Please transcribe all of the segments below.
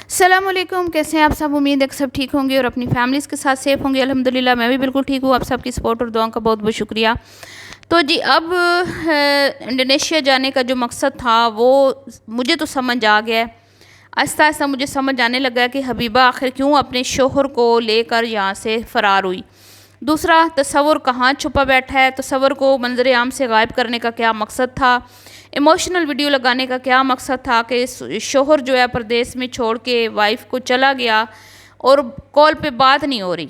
अस्सलामुअलैकुम, कैसे हैं आप सब। उम्मीद है कि सब ठीक होंगे और अपनी फैमिलीज़ के साथ सेफ़ होंगे। अल्हम्दुलिल्लाह मैं भी बिल्कुल ठीक हूँ। आप सबकी सपोर्ट और दुआओं का बहुत बहुत शुक्रिया। तो जी अब इंडोनेशिया जाने का जो मकसद था वो मुझे तो समझ आ गया है। आहिस्ता आहिस्ता मुझे समझ आने लगा कि हबीबा आखिर क्यों अपने शोहर को लेकर यहाँ से फ़रार हुई। दूसरा, तसव्वुर कहाँ छुपा बैठा है, तसव्वुर को मंजर आम से गायब करने का क्या मकसद था, इमोशनल वीडियो लगाने का क्या मकसद था कि शोहर जो है परदेश में छोड़ के वाइफ को चला गया और कॉल पे बात नहीं हो रही।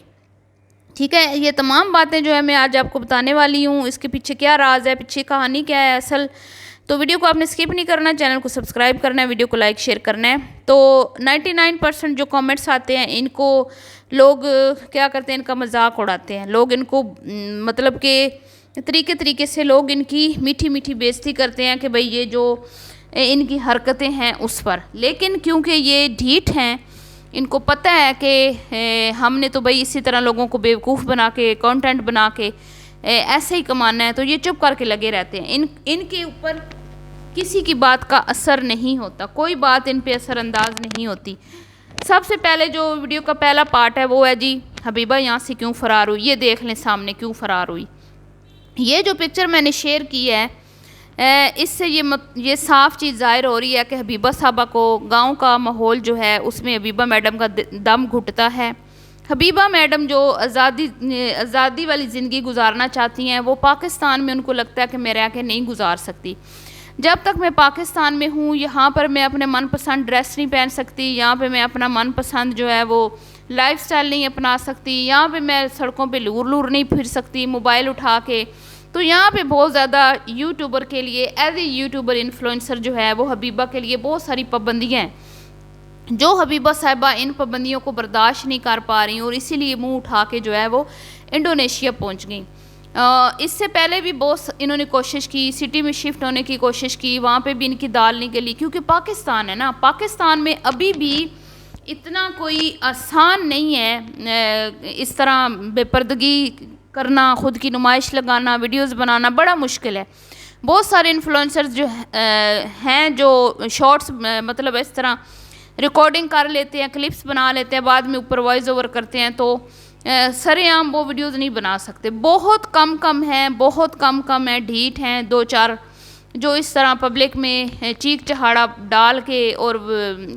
ठीक है, ये तमाम बातें जो है मैं आज आपको बताने वाली हूँ। इसके पीछे क्या राज है, पीछे कहानी क्या है असल। तो वीडियो को आपने स्किप नहीं करना, चैनल को सब्सक्राइब करना है, वीडियो को लाइक शेयर करना है। तो 99% जो कमेंट्स आते हैं इनको लोग क्या करते हैं, इनका मजाक उड़ाते हैं लोग। इनको मतलब कि तरीके से लोग इनकी मीठी मीठी बेइज्जती करते हैं कि भाई ये जो इनकी हरकतें हैं उस पर। लेकिन क्योंकि ये ढीठ हैं, इनको पता है कि हमने तो भाई इसी तरह लोगों को बेवकूफ़ बना के कंटेंट बना के ऐसे ही कमाना है, तो ये चुप करके लगे रहते हैं। इनके ऊपर किसी की बात का असर नहीं होता, कोई बात इन पे असरअंदाज नहीं होती। सबसे पहले जो वीडियो का पहला पार्ट है वो है जी हबीबा यहाँ से क्यों फ़रार हुई। ये देख लें सामने क्यों फ़रार हुई। ये जो पिक्चर मैंने शेयर की है इससे ये साफ़ चीज़ ज़ाहिर हो रही है कि हबीबा साहबा को गांव का माहौल जो है उसमें हबीबा मैडम का दम घुटता है। हबीबा मैडम जो आज़ादी वाली ज़िंदगी गुजारना चाहती हैं वो पाकिस्तान में उनको लगता है कि मैं रह के नहीं गुजार सकती। जब तक मैं पाकिस्तान में हूँ यहाँ पर मैं अपने मनपसंद ड्रेस नहीं पहन सकती, यहाँ पे मैं अपना मनपसंद जो है वो लाइफस्टाइल नहीं अपना सकती, यहाँ पे मैं सड़कों पे लूर लूर नहीं फिर सकती मोबाइल उठा के। तो यहाँ पे बहुत ज़्यादा यूट्यूबर के लिए एज ए यूट्यूबर इन्फ्लुएंसर जो है वो हबीबा के लिए बहुत सारी पाबंदियाँ हैं जो हबीबा साहिबा इन पाबंदियों को बर्दाश्त नहीं कर पा रही और इसीलिए मुंह उठा के जो है वो इंडोनेशिया पहुँच गई। इससे पहले भी बहुत इन्होंने कोशिश की, सिटी में शिफ्ट होने की कोशिश की, वहाँ पे भी इनकी दाल नहीं गली क्योंकि पाकिस्तान है ना। पाकिस्तान में अभी भी इतना कोई आसान नहीं है, इस तरह बेपर्दगी करना, ख़ुद की नुमाइश लगाना, वीडियोस बनाना बड़ा मुश्किल है। बहुत सारे इन्फ्लुएंसर्स जो हैं जो शॉर्ट्स मतलब इस तरह रिकॉर्डिंग कर लेते हैं, क्लिप्स बना लेते हैं, बाद में ऊपर वॉइस ओवर करते हैं, तो सरेआम वो वीडियोस नहीं बना सकते। बहुत कम हैं, बहुत कम हैं, ढीठ हैं दो चार जो इस तरह पब्लिक में चीख चहाड़ा डाल के और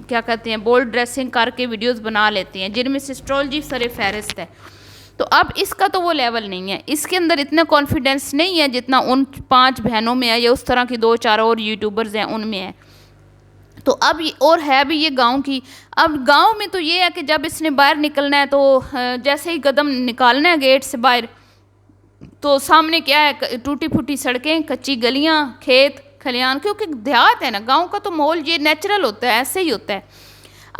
क्या कहते हैं बोल्ड ड्रेसिंग करके वीडियोस बना लेते हैं, जिनमें से एस्ट्रोलॉजी सरे फहरिस्त है। तो अब इसका तो वो लेवल नहीं है, इसके अंदर इतना कॉन्फिडेंस नहीं है जितना उन 5 बहनों में है या उस तरह की 2-4 और यूट्यूबर्स हैं उनमें है। तो अब और है भी ये गांव की। अब गांव में तो ये है कि जब इसने बाहर निकलना है तो जैसे ही कदम निकालना है गेट से बाहर तो सामने क्या है, टूटी फूटी सड़कें, कच्ची गलियां, खेत खलियान, क्योंकि देहात है ना, गांव का तो माहौल ये नेचुरल होता है, ऐसे ही होता है।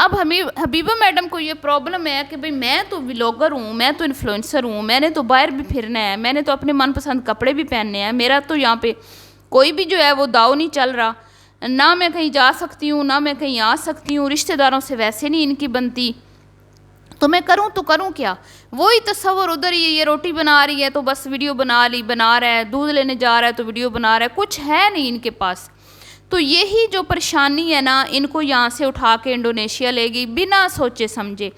अब हबीबा मैडम को ये प्रॉब्लम है कि भाई मैं तो व्लॉगर हूँ, मैं तो इन्फ्लुएंसर हूँ, मैंने तो बाहर भी फिरना है, मैंने तो अपने मनपसंद कपड़े भी पहनने हैं, मेरा तो यहाँ पे कोई भी जो है वो दाव नहीं चल रहा, ना मैं कहीं जा सकती हूँ ना मैं कहीं आ सकती हूँ, रिश्तेदारों से वैसे नहीं इनकी बनती, तो मैं करूँ तो करूँ क्या। वही तस्वर उधर ही, ये रोटी बना रही है तो बस वीडियो बना रहा है, दूध लेने जा रहा है तो वीडियो बना रहा है, कुछ है नहीं इनके पास। तो यही जो परेशानी है ना, इनको यहाँ से उठा के इंडोनेशिया ले गई बिना सोचे समझे।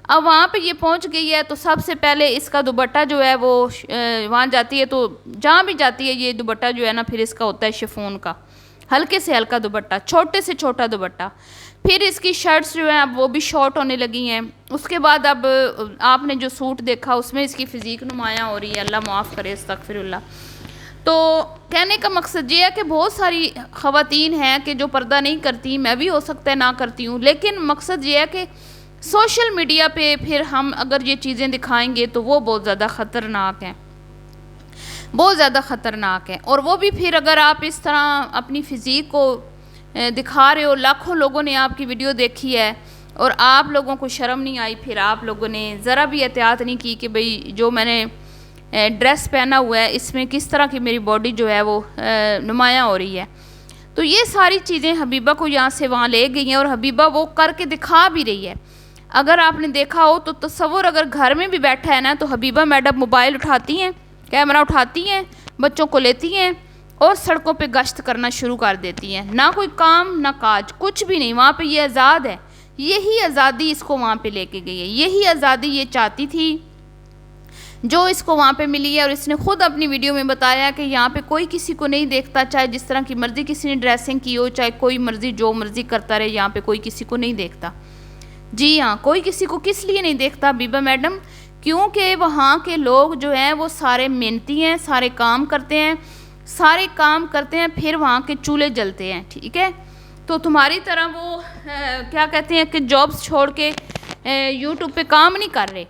अब वहाँ पे ये पहुँच गई है तो सबसे पहले इसका दुपट्टा जो है वो वहाँ जाती है तो जहाँ भी जाती है ये दुपट्टा जो है ना फिर इसका होता है शिफॉन का, हल्के से हल्का दुपट्टा, छोटे से छोटा दुपट्टा। फिर इसकी शर्ट्स जो हैं अब वो भी शॉर्ट होने लगी हैं। उसके बाद अब आपने जो सूट देखा उसमें इसकी फ़िज़ीक नुमायाँ हो रही है, अल्लाह माफ़ करे, अस्तगफिरुल्लाह। तो कहने का मकसद ये है कि बहुत सारी ख़वातीन हैं कि जो पर्दा नहीं करती, मैं भी हो सकता है ना करती हूँ, लेकिन मकसद ये है कि सोशल मीडिया पे फिर हम अगर ये चीज़ें दिखाएंगे तो वो बहुत ज़्यादा ख़तरनाक हैं, बहुत ज़्यादा ख़तरनाक है। और वो भी फिर अगर आप इस तरह अपनी फ़िज़ीक को दिखा रहे हो, लाखों लोगों ने आपकी वीडियो देखी है और आप लोगों को शर्म नहीं आई, फिर आप लोगों ने ज़रा भी एहतियात नहीं की कि भाई जो मैंने ड्रेस पहना हुआ है इसमें किस तरह की मेरी बॉडी जो है वो नुमायाँ हो रही है। तो ये सारी चीज़ें हबीबा को यहाँ से वहाँ ले गई हैं और हबीबा वो करके दिखा भी रही है। अगर आपने देखा हो तो तस्वुर अगर घर में भी बैठा है ना तो हबीबा मैडम मोबाइल उठाती हैं, कैमरा उठाती हैं, बच्चों को लेती हैं और सड़कों पे गश्त करना शुरू कर देती हैं। ना कोई काम ना काज, कुछ भी नहीं, वहाँ पे ये आज़ाद है, यही आज़ादी इसको वहाँ पे लेके गई है, यही आज़ादी ये चाहती थी जो इसको वहाँ पे मिली है। और इसने ख़ुद अपनी वीडियो में बताया कि यहाँ पे कोई किसी को नहीं देखता, चाहे जिस तरह की मर्ज़ी किसी ने ड्रेसिंग की हो, चाहे कोई मर्ज़ी जो मर्ज़ी करता रहे, यहाँ पे कोई किसी को नहीं देखता। जी हाँ, कोई किसी को किस लिए नहीं देखता हबीबा मैडम? क्योंकि वहाँ के लोग जो हैं वो सारे मेहनती हैं, सारे काम करते हैं, फिर वहाँ के चूल्हे जलते हैं, ठीक है। तो तुम्हारी तरह वो क्या कहते हैं कि जॉब्स छोड़ के यूट्यूब पे काम नहीं कर रहे।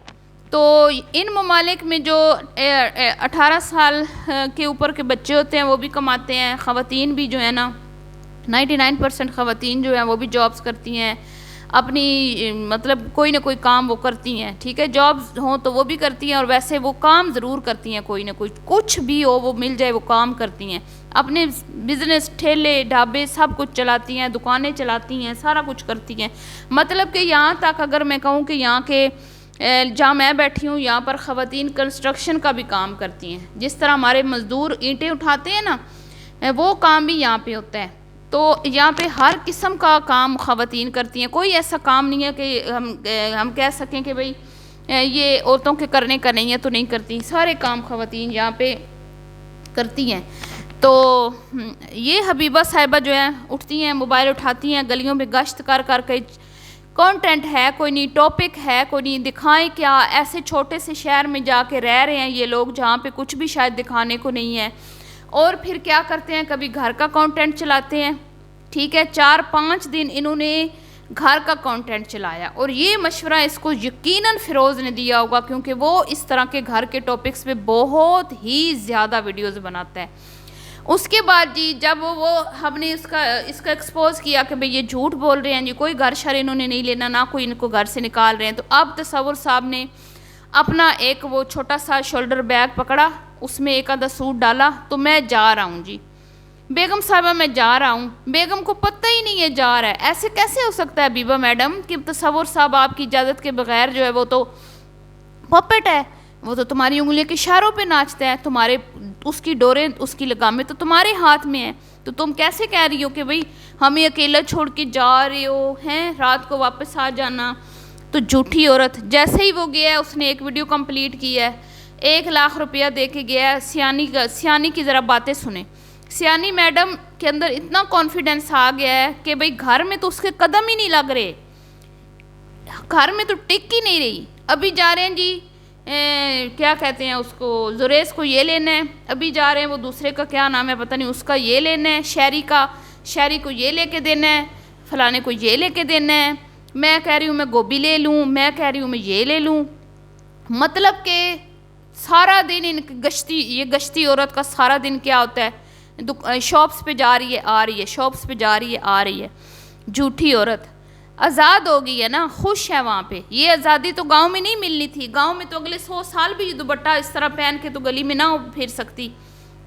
तो इन ममालिक में जो 18 साल के ऊपर के बच्चे होते हैं वो भी कमाते हैं, ख़वातीन भी जो है ना 99% ख़वातीन जो हैं वो भी जॉब्स करती हैं, अपनी मतलब कोई ना कोई काम वो करती हैं, ठीक है। जॉब्स हों तो वो भी करती हैं, और वैसे वो काम ज़रूर करती हैं, कोई ना कोई कुछ भी हो वो मिल जाए वो काम करती हैं, अपने बिज़नेस ठेले ढाबे सब कुछ चलाती हैं, दुकानें चलाती हैं, सारा कुछ करती हैं। मतलब कि यहाँ तक अगर मैं कहूँ कि यहाँ के जहाँ मैं बैठी हूँ यहाँ पर ख़वातीन कंस्ट्रक्शन का भी काम करती हैं, जिस तरह हमारे मज़दूर ईंटें उठाते हैं ना, वो काम भी यहाँ पे होता है। तो यहाँ पे हर किस्म का काम ख़वातीन करती हैं, कोई ऐसा काम नहीं है कि हम कह सकें कि भाई ये औरतों के करने का नहीं है तो नहीं करती, सारे काम ख़वातीन यहाँ पे करती हैं। तो ये हबीबा साहिबा जो है उठती हैं, मोबाइल उठाती हैं, गलियों में गश्त कर कर के कंटेंट है कोई नहीं, टॉपिक है कोई नहीं, दिखाएं क्या। ऐसे छोटे से शहर में जाके रह रहे हैं ये लोग जहाँ पे कुछ भी शायद दिखाने को नहीं है, और फिर क्या करते हैं, कभी घर का कंटेंट चलाते हैं, ठीक है। 4-5 दिन इन्होंने घर का कंटेंट चलाया, और ये मशवरा इसको यकीनन फ़िरोज़ ने दिया होगा, क्योंकि वो इस तरह के घर के टॉपिक्स पे बहुत ही ज़्यादा वीडियोज़ बनाता है। उसके बाद जी जब वो हमने इसका एक्सपोज किया कि भाई ये झूठ बोल रहे हैं जी, कोई घर शर इन्होंने नहीं लेना, ना कोई इनको घर से निकाल रहे हैं, तो अब तसव्वुर साहब ने अपना एक वो छोटा सा शोल्डर बैग पकड़ा, उसमें एक आधा सूट डाला, तो मैं जा रहा हूँ जी बेगम साहबा, मैं जा रहा हूँ। बेगम को पता ही नहीं है जा रहा है। ऐसे कैसे हो सकता है हबीबा मैडम कि तसव्वुर साहब आपकी इजाज़त के बगैर जो है वो तो पपेट है, वो तो तुम्हारी उंगलियों के इशारों पे नाचता है, तुम्हारे उसकी डोरें उसकी लगामें तो तुम्हारे हाथ में है, तो तुम कैसे कह रही हो कि भाई हमें अकेला छोड़ के जा रहे हो, हैं रात को वापस आ जाना। तो झूठी औरत। जैसे ही वो गया है उसने एक वीडियो कंप्लीट की है, 1 लाख रुपया दे के गया है। सियानी की ज़रा बातें सुने। सियानी मैडम के अंदर इतना कॉन्फिडेंस आ गया है कि भाई घर में तो उसके कदम ही नहीं लग रहे, घर में तो टिक ही नहीं रही। अभी जा रहे हैं जी क्या कहते हैं उसको, जुरेस को ये लेना है, अभी जा रहे हैं वो दूसरे का क्या नाम है पता नहीं, उसका ये लेना है, शहरी को ये लेके देना है, फलाने को ये लेके देना है। मैं कह रही हूँ मैं गोभी ले लूँ, मैं कह रही हूँ मैं ये ले लूँ। मतलब कि सारा दिन इन गश्ती औरत का सारा दिन क्या होता है, शॉप्स पे जा रही है आ रही है, शॉप्स पे जा रही है आ रही है। झूठी औरत। आज़ाद हो गई है ना, खुश है वहाँ पे। ये आज़ादी तो गांव में नहीं मिलनी थी, गांव में तो अगले 100 साल भी दुपट्टा इस तरह पहन के तो गली में ना फिर सकती।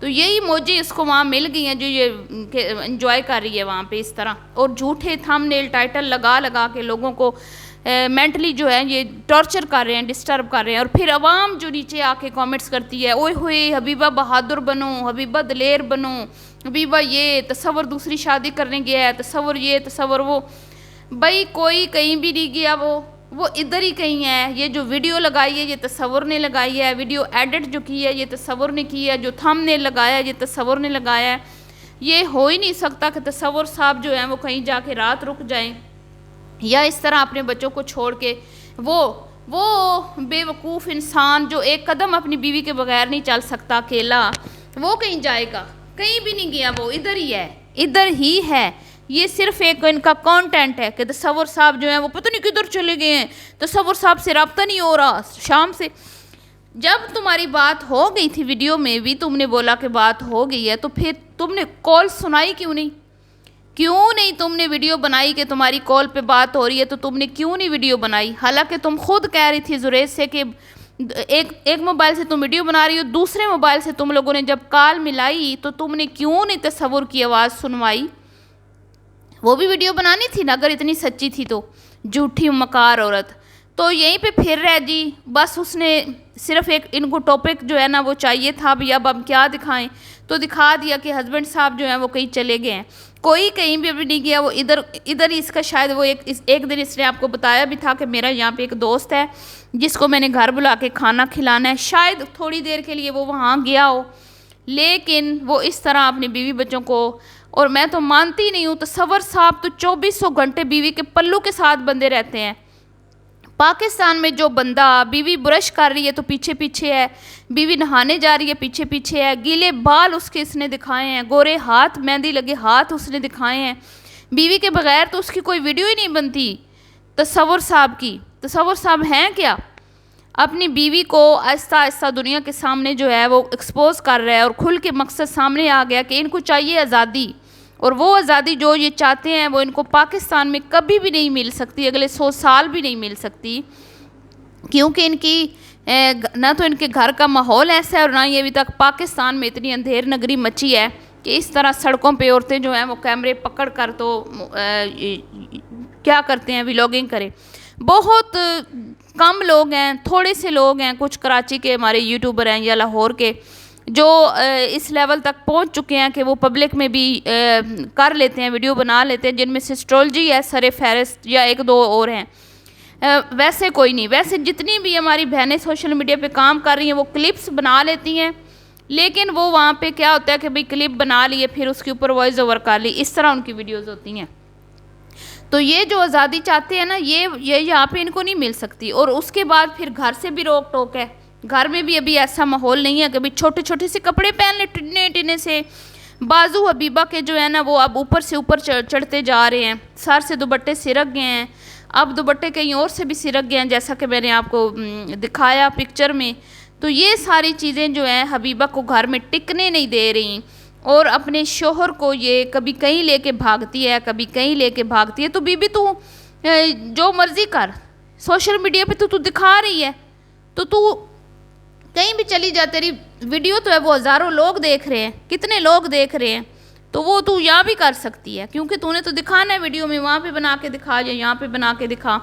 तो यही मौजें इसको वहाँ मिल गई हैं जो ये इंजॉय कर रही है वहाँ पे इस तरह। और झूठे थंबनेल टाइटल लगा लगा के लोगों को मेंटली जो है ये टॉर्चर कर रहे हैं, डिस्टर्ब कर रहे हैं। और फिर आवाम जो नीचे आके कमेंट्स करती है, ओए होए हबीबा बहादुर बनो, हबीबा दलेर बनो, हबीबा ये तसव्वुर दूसरी शादी करने गया है, तसव्वुर ये तसव्वुर वो। भाई कोई कहीं भी नहीं गया, वो इधर ही कहीं है। ये जो वीडियो लगाई है ये तसव्वुर ने लगाई है, वीडियो एडिट जो की है ये तसव्वुर ने की है, जो थंबनेल लगाया है ये तसव्वुर ने लगाया है। ये हो ही नहीं सकता कि तसव्वुर साहब जो हैं वो कहीं जाके रात रुक जाएं, या इस तरह अपने बच्चों को छोड़ के वो बेवकूफ़ इंसान जो एक कदम अपनी बीवी के बगैर नहीं चल सकता अकेला, वो कहीं जाएगा? कहीं भी नहीं गया, वो इधर ही है, इधर ही है। ये सिर्फ एक इनका कंटेंट है कि तसव्वुर साहब जो हैं वो पता नहीं किधर चले गए हैं, तसव्वुर साहब से रब्ता नहीं हो रहा शाम से। जब तुम्हारी बात हो गई थी वीडियो में भी, तुमने बोला कि बात हो गई है, तो फिर तुमने कॉल सुनाई क्यों नहीं? क्यों नहीं तुमने वीडियो बनाई कि तुम्हारी कॉल पे बात हो रही है, तो तुमने क्यों नहीं वीडियो बनाई? हालांकि तुम खुद कह रही थी जुरेज से कि एक मोबाइल से तुम वीडियो बना रही हो, दूसरे मोबाइल से तुम लोगों ने जब कॉल मिलाई तो तुमने क्यों नहीं तसव्वुर की आवाज़ सुनवाई? वो भी वीडियो बनानी थी ना अगर इतनी सच्ची थी तो। झूठी मकार औरत। तो यहीं पे फिर रह जी, बस उसने सिर्फ एक इनको टॉपिक जो है ना वो चाहिए था भी, अब हम क्या दिखाएं, तो दिखा दिया कि हस्बैंड साहब जो हैं वो कहीं चले गए हैं। कोई कहीं भी अभी नहीं गया। वो इधर इधर ही इसका शायद वो एक दिन इसने आपको बताया भी था कि मेरा यहाँ पे एक दोस्त है जिसको मैंने घर बुला के खाना खिलाना है, शायद थोड़ी देर के लिए वो वहाँ गया हो, लेकिन वो इस तरह अपनी बीवी बच्चों को, और मैं तो मानती नहीं हूँ। तसव्वुर साहब तो 2400 घंटे बीवी के पल्लू के साथ बंधे रहते हैं। पाकिस्तान में जो बंदा, बीवी ब्रश कर रही है तो पीछे पीछे है, बीवी नहाने जा रही है पीछे पीछे है, गीले बाल उसके इसने दिखाए हैं, गोरे हाथ, मेहंदी लगे हाथ उसने दिखाए हैं, बीवी के बगैर तो उसकी कोई वीडियो ही नहीं बनती तसव्वुर साहब की। तसव्वुर साहब हैं क्या? अपनी बीवी को आहिस्ता आहिस्ता दुनिया के सामने जो है वो एक्सपोज कर रहा है, और खुल के मकसद सामने आ गया कि इनको चाहिए आज़ादी, और वो आज़ादी जो ये चाहते हैं वो इनको पाकिस्तान में कभी भी नहीं मिल सकती, अगले 100 साल भी नहीं मिल सकती, क्योंकि इनकी ना तो इनके घर का माहौल ऐसा है, और ना ही अभी तक पाकिस्तान में इतनी अंधेर नगरी मची है कि इस तरह सड़कों पे औरतें जो हैं वो कैमरे पकड़ कर तो क्या करते हैं, व्लॉगिंग करें। बहुत कम लोग हैं, थोड़े से लोग हैं, कुछ कराची के हमारे यूट्यूबर हैं या लाहौर के, जो इस लेवल तक पहुंच चुके हैं कि वो पब्लिक में भी कर लेते हैं, वीडियो बना लेते हैं, जिनमें से एस्ट्रोलॉजी है सर फहरिस्त, या एक दो और हैं। वैसे कोई नहीं। वैसे जितनी भी हमारी बहनें सोशल मीडिया पे काम कर रही हैं वो क्लिप्स बना लेती हैं, लेकिन वो वहाँ पे क्या होता है कि भाई क्लिप बना लिए, फिर उसके ऊपर वॉइस ओवर कर ली, इस तरह उनकी वीडियोज़ होती हैं। तो ये जो आज़ादी चाहते हैं ना, ये यहाँ पे इनको नहीं मिल सकती। और उसके बाद फिर घर से भी रोक टोक है, घर में भी अभी ऐसा माहौल नहीं है कि भाई छोटे छोटे से कपड़े पहन ले, टिन्ने टिन्ने से। बाजू हबीबा के जो है ना वो अब ऊपर से ऊपर चढ़ते जा रहे हैं, सर से दुपट्टे सिरक गए हैं, अब दुपट्टे कहीं और से भी सिरक गए हैं, जैसा कि मैंने आपको दिखाया पिक्चर में। तो ये सारी चीज़ें जो हैं हबीबा को घर में टिकने नहीं दे रही, और अपने शोहर को ये कभी कहीं लेके भागती है, कभी कहीं लेके भागती है। तो बीबी तू जो मर्ज़ी कर, सोशल मीडिया पे तो तू दिखा रही है, तो तू कहीं भी चली जा, तेरी वीडियो तो है वो हज़ारों लोग देख रहे हैं, कितने लोग देख रहे हैं, तो वो तू यहाँ भी कर सकती है, क्योंकि तूने तो दिखाना है वीडियो में, वहाँ पे बना के दिखा या यहाँ पे बना के दिखा।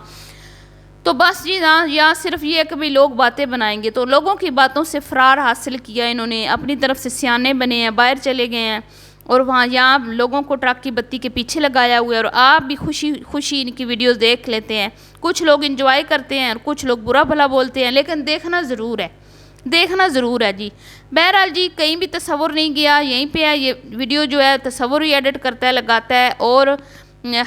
तो बस जी ना, यहाँ सिर्फ ये है कि भाई लोग बातें बनाएंगे, तो लोगों की बातों से फ़रार हासिल किया इन्होंने, अपनी तरफ से सियाने बने हैं, बाहर चले गए हैं, और वहाँ यहाँ लोगों को ट्रक की बत्ती के पीछे लगाया हुआ है, और आप भी खुशी खुशी इनकी वीडियोस देख लेते हैं। कुछ लोग इंजॉय करते हैं और कुछ लोग बुरा भला बोलते हैं, लेकिन देखना ज़रूर है, देखना ज़रूर है जी। बहरहाल जी, कहीं भी तसव्वुर नहीं गया, यहीं पे है। ये वीडियो जो है तसव्वुर ही एडिट करता है, लगाता है, और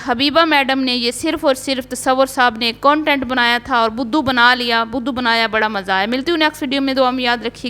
हबीबा मैडम ने ये सिर्फ़ और सिर्फ तसव्वुर साहब ने कंटेंट बनाया था और बुद्धू बना लिया, बुद्धू बनाया, बड़ा मज़ा आया। मिलती हूँ नेक्स्ट वीडियो में, दुआ में याद रखिएगा।